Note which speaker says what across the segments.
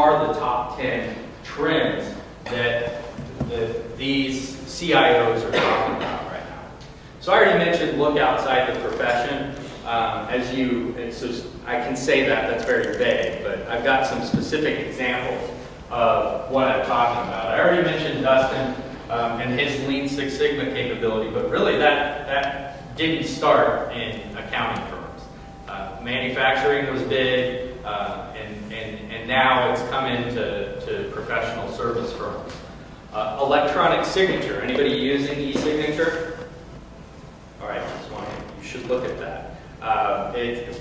Speaker 1: are the top 10 trends that these CIOs are talking about right now. So I already mentioned look outside the profession. I can say that's very vague, but I've got some specific examples of what I'm talking about. I already mentioned Dustin and his Lean Six Sigma capability, but really that didn't start in accounting firms. Manufacturing was big, and now it's come into professional service firms. Electronic signature. Anybody using e-signature? All right, you should look at that.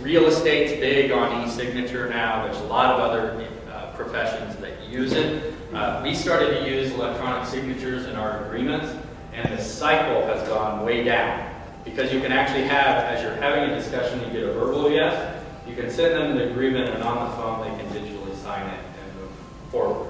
Speaker 1: Real estate's big on e-signature now. There's a lot of other professions that use it. We started to use electronic signatures in our agreements, and the cycle has gone way down. Because you can actually have, as you're having a discussion, you get a verbal yes, you can send them the agreement, and on the phone they can digitally sign it and move forward.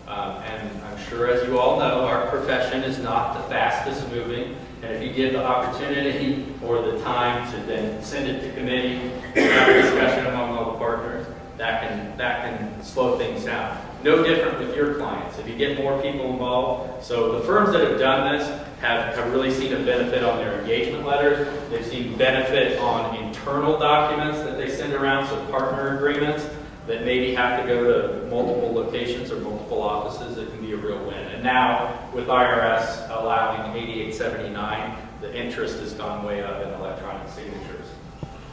Speaker 1: And I'm sure, as you all know, our profession is not the fastest moving, and if you give the opportunity or the time to then send it to committee, have a discussion among all the partners, that can slow things down. No different with your clients. If you get more people involved, so the firms that have done this have really seen a benefit on their engagement letters. They've seen benefit on internal documents that they send around, so partner agreements that maybe have to go to multiple locations or multiple offices. It can be a real win. And now, with IRS allowing 8879, the interest has gone way up in electronic signatures.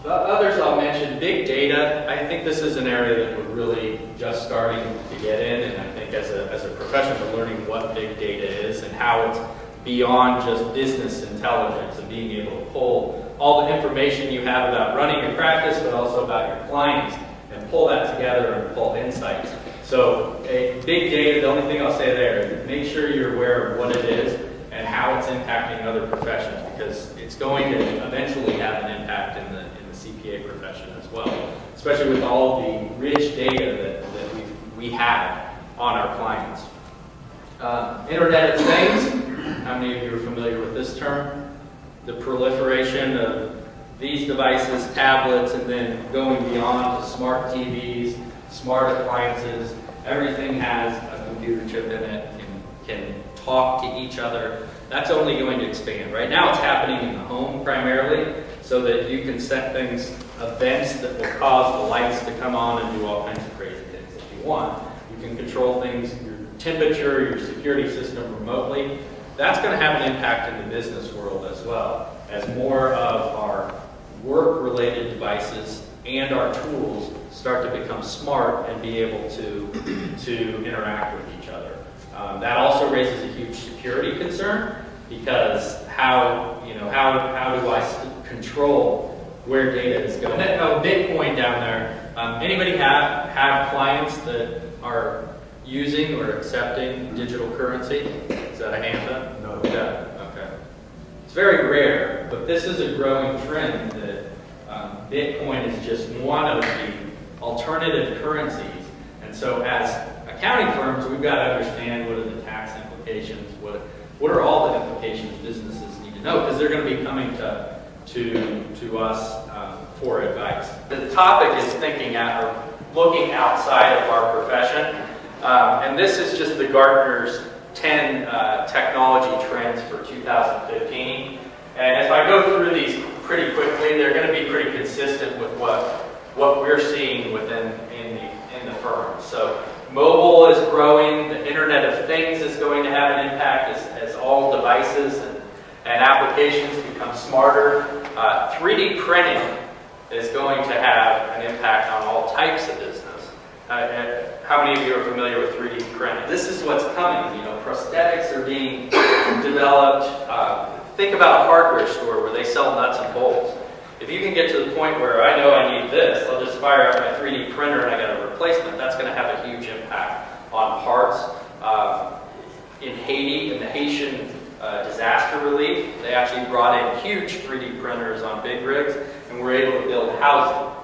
Speaker 1: The others I'll mention, big data. I think this is an area that we're really just starting to get in, and I think as a profession we're learning what big data is and how it's beyond just business intelligence and being able to pull all the information you have about running your practice, but also about your clients, and pull that together and pull insights. So big data, the only thing I'll say there is make sure you're aware of what it is and how it's impacting other professions, because it's going to eventually have an impact in the CPA profession as well, especially with all the rich data that we have on our clients. Internet of Things. How many of you are familiar with this term? The proliferation of these devices, tablets, and then going beyond to smart TVs, smart appliances. Everything has a computer chip in it and can talk to each other. That's only going to expand. Right now it's happening in the home primarily, so that you can set things, events that will cause the lights to come on and do all kinds of crazy things if you want. You can control things, your temperature, your security system remotely. That's going to have an impact in the business world as well, as more of our work-related devices and our tools start to become smart and be able to interact with each other. That also raises a huge security concern, because how do I control where data is going? A big point down there. Anybody have clients that are using or accepting digital currency? Is that a hand up?
Speaker 2: No.
Speaker 1: Yeah. Okay. It's very rare, but this is a growing trend that Bitcoin is just one of the alternative currencies. And so as accounting firms, we've got to understand what are the tax implications, what are all the implications businesses need to know, because they're going to be coming to us for advice. The topic is looking outside of our profession. And this is just the Gartner's 10 technology trends for 2015. And if I go through these pretty quickly, they're going to be pretty consistent with what we're seeing within in the firm. So mobile is growing. The Internet of Things is going to have an impact as all devices and applications become smarter. 3D printing is going to have an impact on all types of business. How many of you are familiar with 3D printing? This is what's coming. Prosthetics are being developed. Think about a hardware store where they sell nuts and bolts. If you can get to the point where I know I need this, I'll just fire up my 3D printer and I got a replacement. That's going to have a huge impact on parts. In Haiti, in the Haitian disaster relief, they actually brought in huge 3D printers on big rigs and were able to build housing.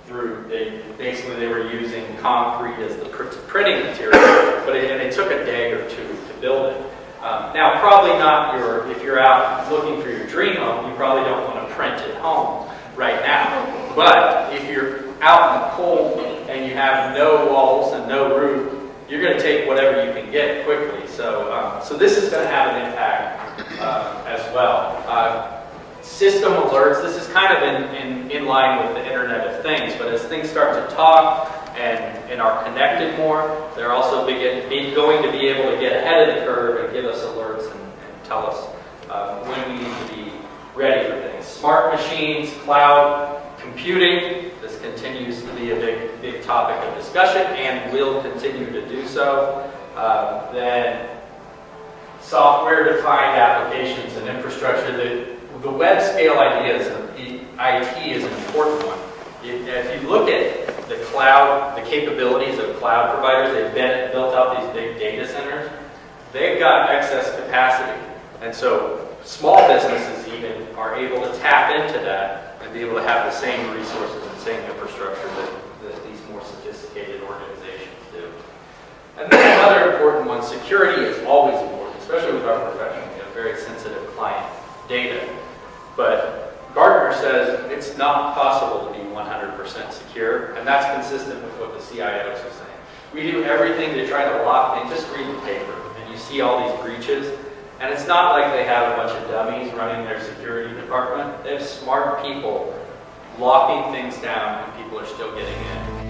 Speaker 1: They were using concrete as the printing material, and it took a day or two to build it. Now, probably not if you're out looking for your dream home, you probably don't want to print at home right now. But if you're out in the cold and you have no walls and no roof, you're going to take whatever you can get quickly. So, so this is going to have an impact as well. System alerts, this is kind of in line with the Internet of Things, but as things start to talk and are connected more, they're also going to be able to get ahead of the curve and give us alerts and tell us when we need to be ready for things. Smart machines, cloud computing, this continues to be a big topic of discussion and will continue to do so. Then software-defined applications and infrastructure. The web scale ideas of IT is an important one. If you look at the cloud, the capabilities of cloud providers, they've built out these big data centers. They've got excess capacity. And so small businesses even are able to tap into that and be able to have the same resources and same infrastructure that these more sophisticated organizations do. And then another important one, security is always important, especially with our profession. We have very sensitive client data. But Gartner says it's not possible to be 100% secure, and that's consistent with what the CIOs are saying. We do everything to try to lock in. Just read the paper, and you see all these breaches. And it's not like they have a bunch of dummies running their security department. They have smart people locking things down, and people are still getting in.